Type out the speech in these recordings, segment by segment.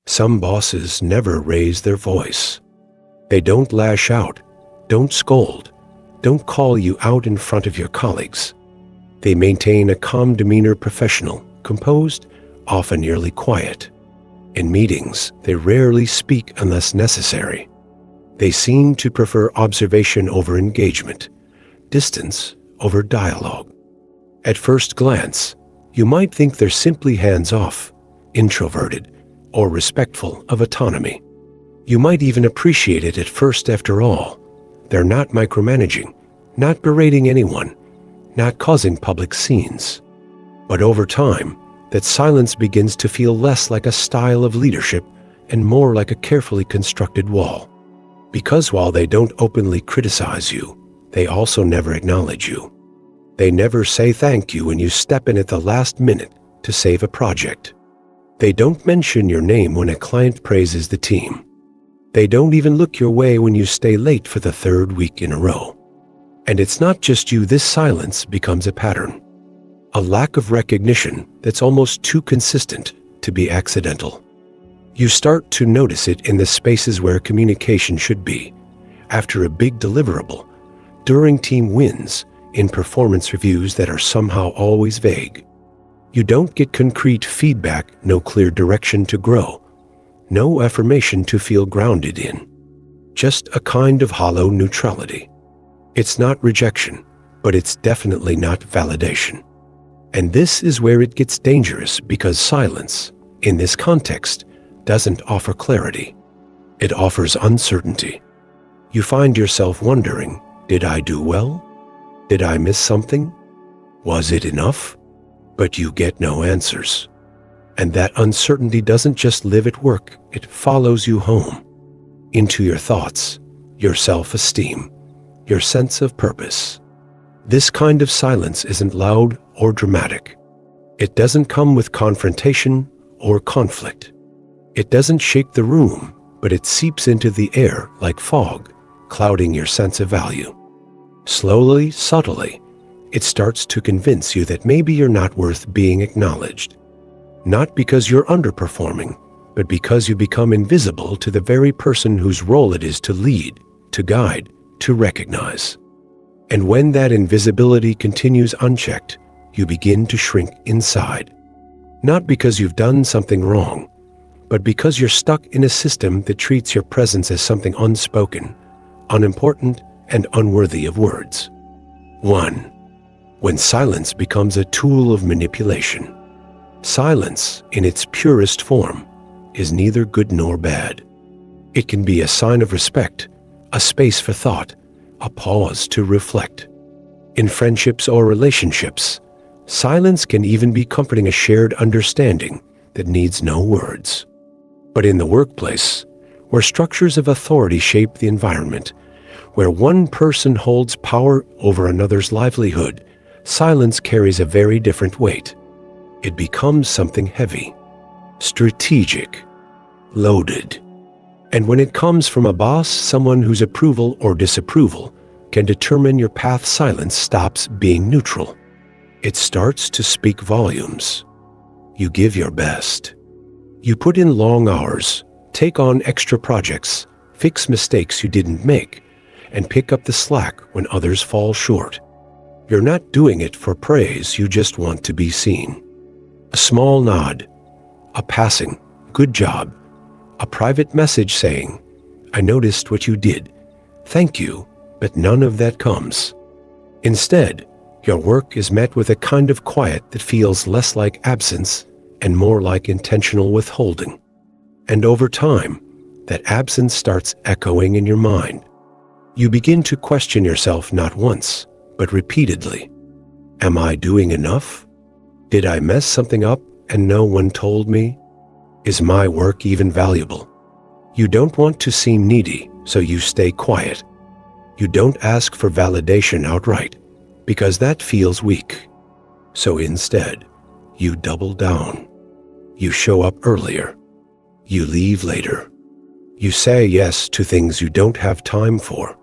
Some bosses never raise their voice. They don't lash out, don't scold, don't call you out in front of your colleagues. They maintain a calm demeanor, professional, composed, often nearly quiet. In meetings, they rarely speak unless necessary. They seem to prefer observation over engagement, distance over dialogue. At first glance, you might think they're simply hands-off, introverted, or respectful of autonomy. You might even appreciate it at first. After all, they're not micromanaging, not berating anyone, not causing public scenes. But over time, that silence begins to feel less like a style of leadership and more like a carefully constructed wall. Because while they don't openly criticize you, they also never acknowledge you. They never say thank you when you step in at the last minute to save a project. They don't mention your name when a client praises the team. They don't even look your way when you stay late for the third week in a row. And it's not just you. This silence becomes a pattern. A lack of recognition that's almost too consistent to be accidental. You start to notice it in the spaces where communication should be. After a big deliverable, during team wins, in performance reviews that are somehow always vague. You don't get concrete feedback, no clear direction to grow, no affirmation to feel grounded in. Just a kind of hollow neutrality. It's not rejection, but it's definitely not validation. And this is where it gets dangerous, because silence, in this context, doesn't offer clarity. It offers uncertainty. You find yourself wondering, did I do well? Did I miss something? Was it enough? But you get no answers. And that uncertainty doesn't just live at work, it follows you home, into your thoughts, your self-esteem, your sense of purpose. This kind of silence isn't loud or dramatic. It doesn't come with confrontation or conflict. It doesn't shake the room, but it seeps into the air like fog, clouding your sense of value. Slowly, subtly, it starts to convince you that maybe you're not worth being acknowledged. Not because you're underperforming, but because you become invisible to the very person whose role it is to lead, to guide, to recognize. And when that invisibility continues unchecked, you begin to shrink inside. Not because you've done something wrong, but because you're stuck in a system that treats your presence as something unspoken, unimportant, and unworthy of words. 1. When silence becomes a tool of manipulation. Silence, in its purest form, is neither good nor bad. It can be a sign of respect, a space for thought, a pause to reflect. In friendships or relationships, silence can even be comforting, a shared understanding that needs no words. But in the workplace, where structures of authority shape the environment, where one person holds power over another's livelihood, silence carries a very different weight. It becomes something heavy, strategic, loaded. And when it comes from a boss, someone whose approval or disapproval can determine your path, silence stops being neutral. It starts to speak volumes. You give your best. You put in long hours, take on extra projects, fix mistakes you didn't make, and pick up the slack when others fall short. You're not doing it for praise, you just want to be seen. A small nod, a passing, good job, a private message saying, I noticed what you did, thank you, but none of that comes. Instead, your work is met with a kind of quiet that feels less like absence and more like intentional withholding. And over time, that absence starts echoing in your mind. You begin to question yourself not once, but repeatedly. Am I doing enough? Did I mess something up and no one told me? Is my work even valuable? You don't want to seem needy, so you stay quiet. You don't ask for validation outright, because that feels weak. So instead, you double down. You show up earlier. You leave later. You say yes to things you don't have time for.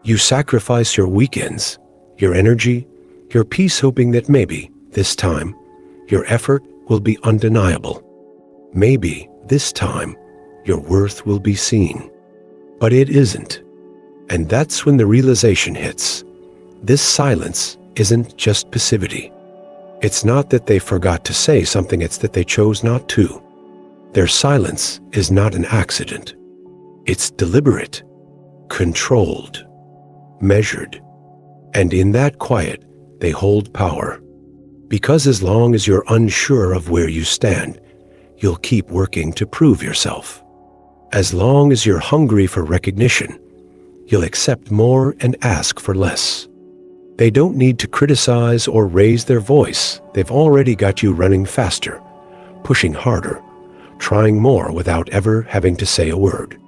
You sacrifice your weekends, your energy, your peace, hoping that maybe, this time, your effort will be undeniable. Maybe This time, your worth will be seen. But it isn't. And that's when the realization hits. This silence isn't just passivity. It's not that they forgot to say something, it's that they chose not to. Their silence is not an accident. It's deliberate, controlled, measured. And in that quiet, they hold power. Because as long as you're unsure of where you stand, you'll keep working to prove yourself. As long as you're hungry for recognition, you'll accept more and ask for less. They don't need to criticize or raise their voice. They've already got you running faster, pushing harder, trying more without ever having to say a word.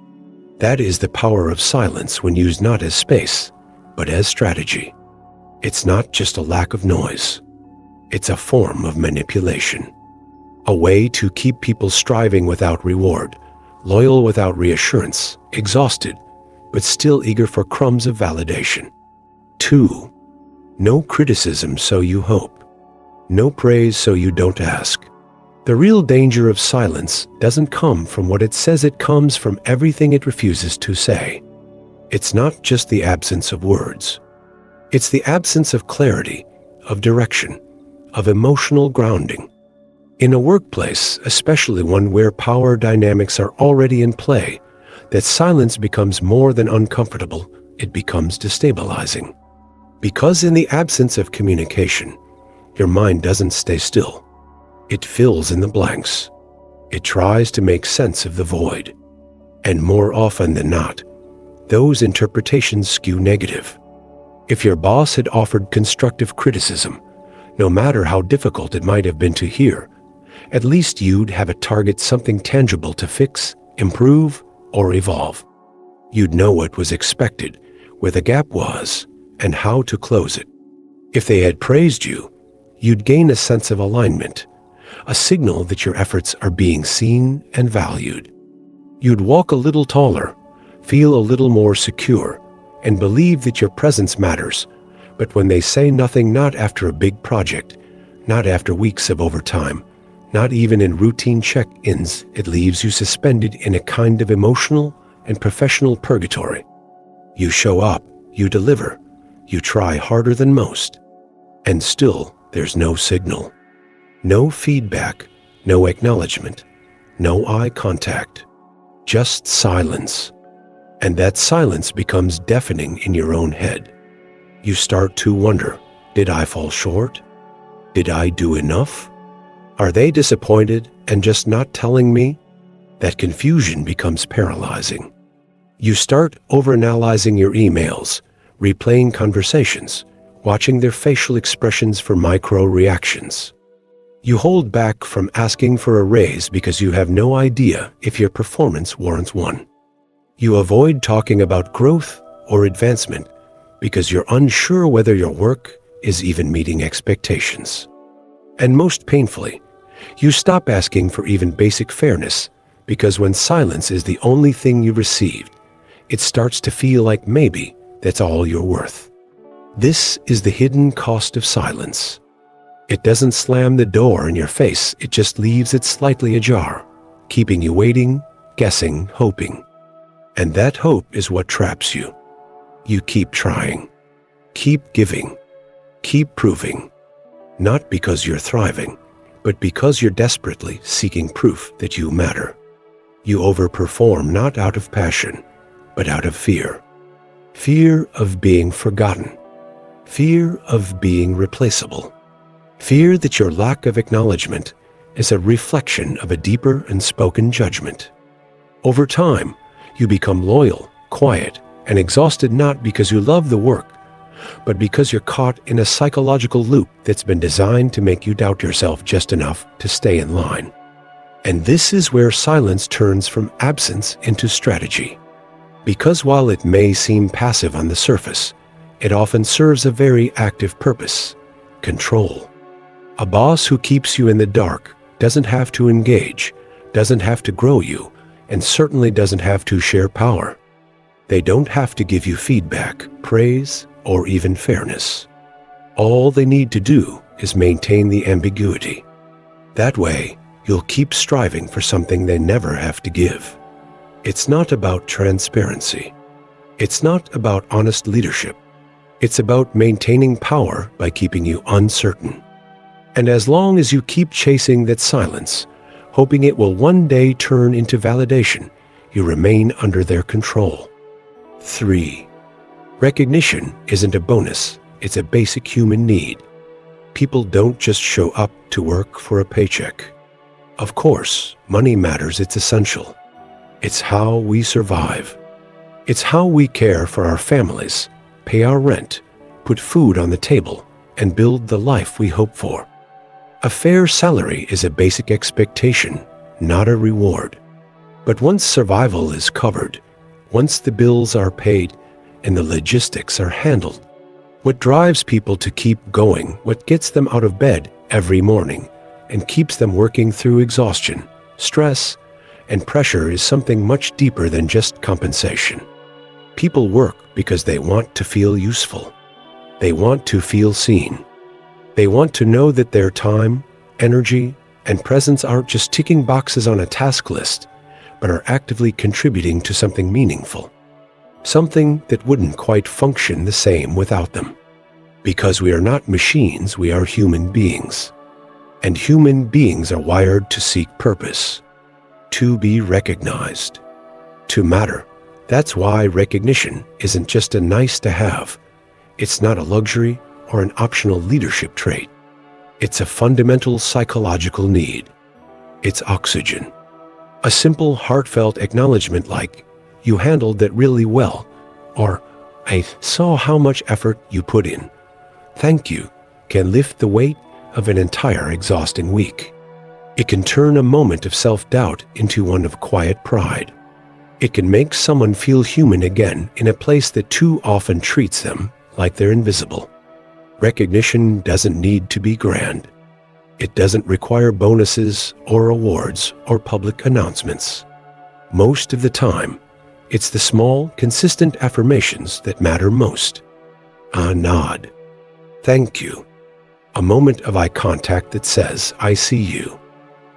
That is the power of silence when used not as space, but as strategy. It's not just a lack of noise. It's a form of manipulation. A way to keep people striving without reward, loyal without reassurance, exhausted, but still eager for crumbs of validation. 2. No criticism so you hope. No praise so you don't ask. The real danger of silence doesn't come from what it says, it comes from everything it refuses to say. It's not just the absence of words. It's the absence of clarity, of direction, of emotional grounding. In a workplace, especially one where power dynamics are already in play, that silence becomes more than uncomfortable, it becomes destabilizing. Because in the absence of communication, your mind doesn't stay still. It fills in the blanks. It tries to make sense of the void. And more often than not, those interpretations skew negative. If your boss had offered constructive criticism, no matter how difficult it might have been to hear, at least you'd have a target, something tangible to fix, improve, or evolve. You'd know what was expected, where the gap was, and how to close it. If they had praised you, you'd gain a sense of alignment, a signal that your efforts are being seen and valued. You'd walk a little taller, feel a little more secure, and believe that your presence matters. But when they say nothing, not after a big project, not after weeks of overtime, not even in routine check-ins, it leaves you suspended in a kind of emotional and professional purgatory. You show up, you deliver, you try harder than most, and still there's no signal, no feedback, no acknowledgement, no eye contact, just silence. And that silence becomes deafening in your own head. You start to wonder, did I fall short? Did I do enough? Are they disappointed and just not telling me? That confusion becomes paralyzing. You start overanalyzing your emails, replaying conversations, watching their facial expressions for micro-reactions. You hold back from asking for a raise because you have no idea if your performance warrants one. You avoid talking about growth or advancement because you're unsure whether your work is even meeting expectations. And most painfully, you stop asking for even basic fairness because when silence is the only thing you received, it starts to feel like maybe that's all you're worth. This is the hidden cost of silence. It doesn't slam the door in your face, it just leaves it slightly ajar, keeping you waiting, guessing, hoping. And that hope is what traps you. You keep trying, keep giving, keep proving, not because you're thriving, but because you're desperately seeking proof that you matter. You overperform not out of passion, but out of fear. Fear of being forgotten. Fear of being replaceable. Fear that your lack of acknowledgement is a reflection of a deeper unspoken judgment. Over time, you become loyal, quiet, and exhausted not because you love the work, but because you're caught in a psychological loop that's been designed to make you doubt yourself just enough to stay in line. And this is where silence turns from absence into strategy. Because while it may seem passive on the surface, it often serves a very active purpose: control. A boss who keeps you in the dark doesn't have to engage, doesn't have to grow you, and certainly doesn't have to share power. They don't have to give you feedback, praise, or even fairness. All they need to do is maintain the ambiguity. That way, you'll keep striving for something they never have to give. It's not about transparency. It's not about honest leadership. It's about maintaining power by keeping you uncertain. And as long as you keep chasing that silence, hoping it will one day turn into validation, you remain under their control. 3. Recognition isn't a bonus, it's a basic human need. People don't just show up to work for a paycheck. Of course, money matters, it's essential. It's how we survive. It's how we care for our families, pay our rent, put food on the table, and build the life we hope for. A fair salary is a basic expectation, not a reward. But once survival is covered, once the bills are paid and the logistics are handled, what drives people to keep going, what gets them out of bed every morning and keeps them working through exhaustion, stress, and pressure is something much deeper than just compensation. People work because they want to feel useful. They want to feel seen. They want to know that their time, energy, and presence aren't just ticking boxes on a task list, but are actively contributing to something meaningful. Something that wouldn't quite function the same without them. Because we are not machines, we are human beings. And human beings are wired to seek purpose, to be recognized, to matter. That's why recognition isn't just a nice to have. It's not a luxury or an optional leadership trait. It's a fundamental psychological need. It's oxygen. A simple, heartfelt acknowledgement like, "You handled that really well," or "I saw how much effort you put in. Thank you," can lift the weight of an entire exhausting week. It can turn a moment of self-doubt into one of quiet pride. It can make someone feel human again in a place that too often treats them like they're invisible. Recognition doesn't need to be grand. It doesn't require bonuses or awards or public announcements. Most of the time, it's the small, consistent affirmations that matter most. A nod. Thank you. A moment of eye contact that says, "I see you."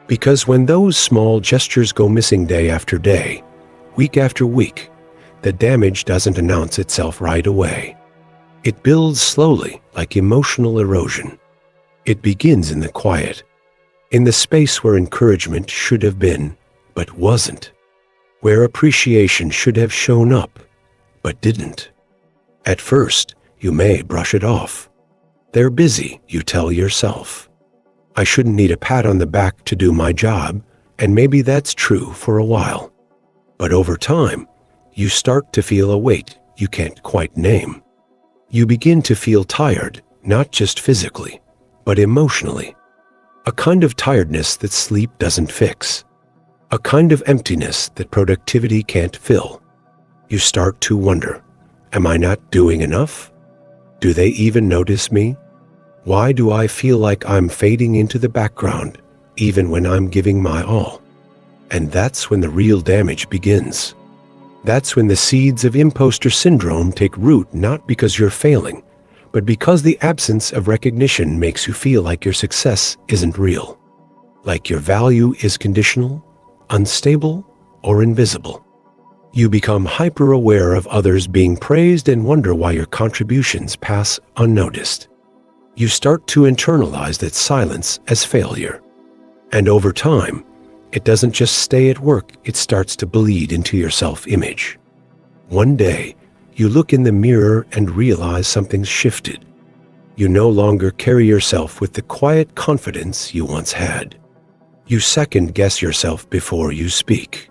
Because when those small gestures go missing day after day, week after week, the damage doesn't announce itself right away. It builds slowly, like emotional erosion. It begins in the quiet, in the space where encouragement should have been, but wasn't, where appreciation should have shown up, but didn't. At first, you may brush it off. They're busy, you tell yourself. I shouldn't need a pat on the back to do my job, and maybe that's true for a while. But over time, you start to feel a weight you can't quite name. You begin to feel tired, not just physically, but emotionally. A kind of tiredness that sleep doesn't fix. A kind of emptiness that productivity can't fill. You start to wonder, am I not doing enough? Do they even notice me? Why do I feel like I'm fading into the background, even when I'm giving my all? And that's when the real damage begins. That's when the seeds of imposter syndrome take root, not because you're failing, but because the absence of recognition makes you feel like your success isn't real, like your value is conditional, unstable, or invisible. You become hyper-aware of others being praised and wonder why your contributions pass unnoticed. You start to internalize that silence as failure. And over time, it doesn't just stay at work, it starts to bleed into your self-image. One day, you look in the mirror and realize something's shifted. You no longer carry yourself with the quiet confidence you once had. You second-guess yourself before you speak.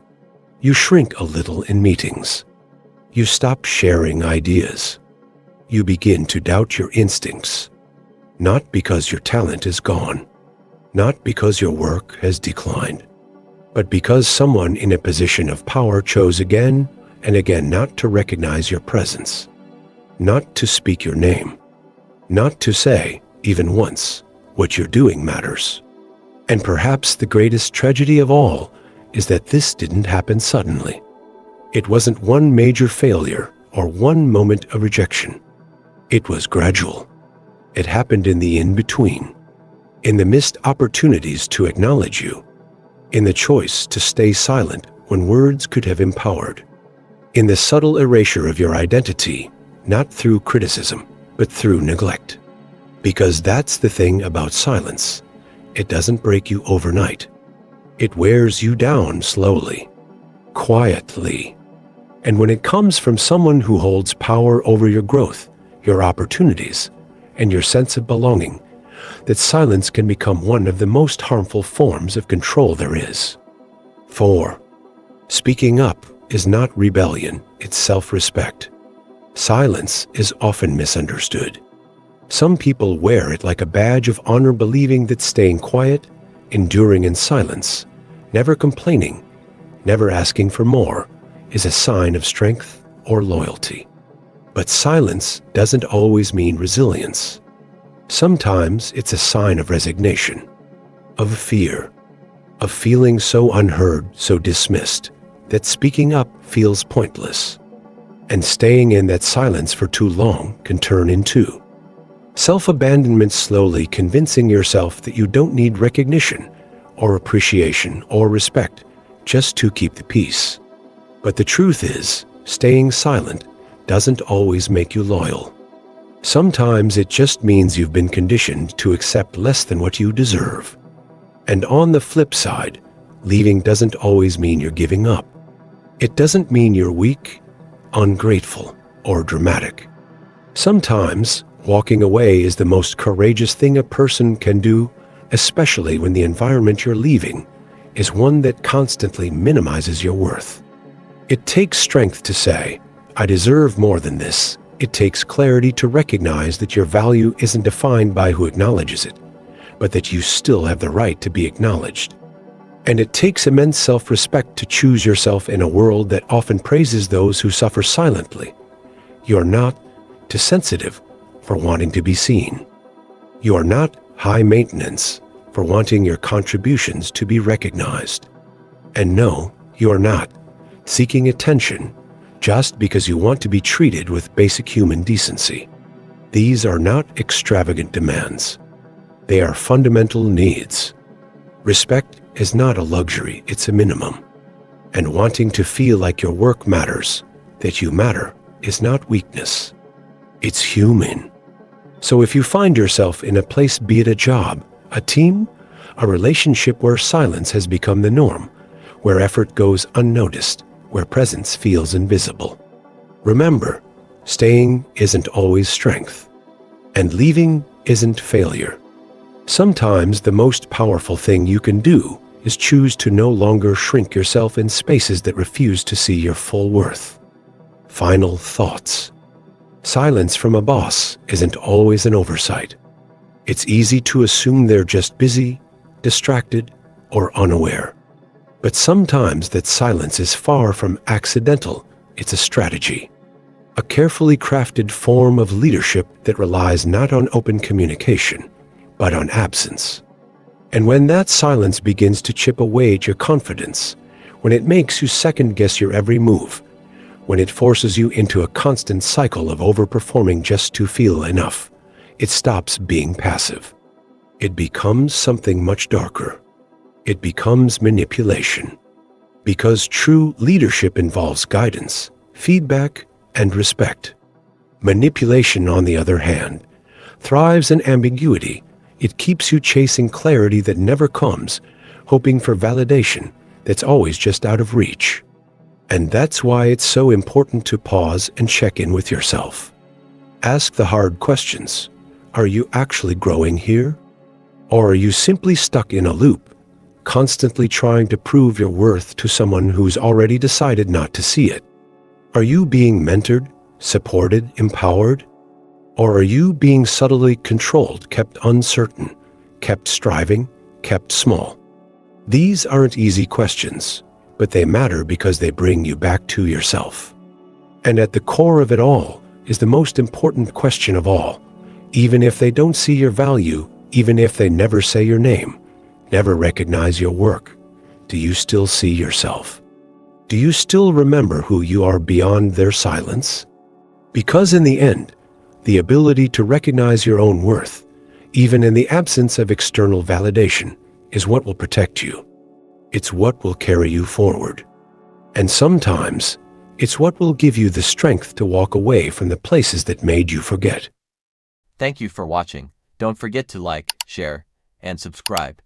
You shrink a little in meetings. You stop sharing ideas. You begin to doubt your instincts. Not because your talent is gone, not because your work has declined, but because someone in a position of power chose again and again not to recognize your presence, not to speak your name, not to say, even once, what you're doing matters. And perhaps the greatest tragedy of all is that this didn't happen suddenly. It wasn't one major failure or one moment of rejection. It was gradual. It happened in the in-between, in the missed opportunities to acknowledge you, in the choice to stay silent when words could have empowered, in the subtle erasure of your identity, not through criticism, but through neglect. Because that's the thing about silence. It doesn't break you overnight. It wears you down slowly, quietly. And when it comes from someone who holds power over your growth, your opportunities, and your sense of belonging, that silence can become one of the most harmful forms of control there is. 4. Speaking up is not rebellion, it's self-respect. Silence is often misunderstood. Some people wear it like a badge of honor, believing that staying quiet, enduring in silence, never complaining, never asking for more, is a sign of strength or loyalty. But silence doesn't always mean resilience. Sometimes it's a sign of resignation, of fear, of feeling so unheard, so dismissed, that speaking up feels pointless. And staying in that silence for too long can turn into self-abandonment, slowly convincing yourself that you don't need recognition or appreciation or respect just to keep the peace. But the truth is, staying silent doesn't always make you loyal. Sometimes it just means you've been conditioned to accept less than what you deserve. And on the flip side, leaving doesn't always mean you're giving up. It doesn't mean you're weak, ungrateful, or dramatic. Sometimes, walking away is the most courageous thing a person can do, especially when the environment you're leaving is one that constantly minimizes your worth. It takes strength to say, "I deserve more than this." It takes clarity to recognize that your value isn't defined by who acknowledges it, but that you still have the right to be acknowledged. And it takes immense self-respect to choose yourself in a world that often praises those who suffer silently. You're not too sensitive for wanting to be seen. You are not high maintenance for wanting your contributions to be recognized. And no, you are not seeking attention just because you want to be treated with basic human decency. These are not extravagant demands. They are fundamental needs. Respect is not a luxury, it's a minimum. And wanting to feel like your work matters, that you matter, is not weakness. It's human. So if you find yourself in a place, be it a job, a team, a relationship where silence has become the norm, where effort goes unnoticed, where presence feels invisible, remember, staying isn't always strength, and leaving isn't failure. Sometimes the most powerful thing you can do is choose to no longer shrink yourself in spaces that refuse to see your full worth. Final thoughts. Silence from a boss isn't always an oversight. It's easy to assume they're just busy, distracted, or unaware. But sometimes that silence is far from accidental. It's a strategy, a carefully crafted form of leadership that relies not on open communication, but on absence. And when that silence begins to chip away at your confidence, when it makes you second-guess your every move, when it forces you into a constant cycle of overperforming just to feel enough, it stops being passive. It becomes something much darker. It becomes manipulation. Because true leadership involves guidance, feedback, and respect. Manipulation, on the other hand, thrives in ambiguity. It keeps you chasing clarity that never comes, hoping for validation that's always just out of reach. And that's why it's so important to pause and check in with yourself. Ask the hard questions. Are you actually growing here? Or are you simply stuck in a loop, constantly trying to prove your worth to someone who's already decided not to see it? Are you being mentored, supported, empowered? Or are you being subtly controlled, kept uncertain, kept striving, kept small? These aren't easy questions, but they matter because they bring you back to yourself. And at the core of it all is the most important question of all. Even if they don't see your value, even if they never say your name, never recognize your work, do you still see yourself? Do you still remember who you are beyond their silence? Because in the end, the ability to recognize your own worth, even in the absence of external validation, is what will protect you. It's what will carry you forward. And sometimes, it's what will give you the strength to walk away from the places that made you forget. Thank you for watching. Don't forget to like, share, and subscribe.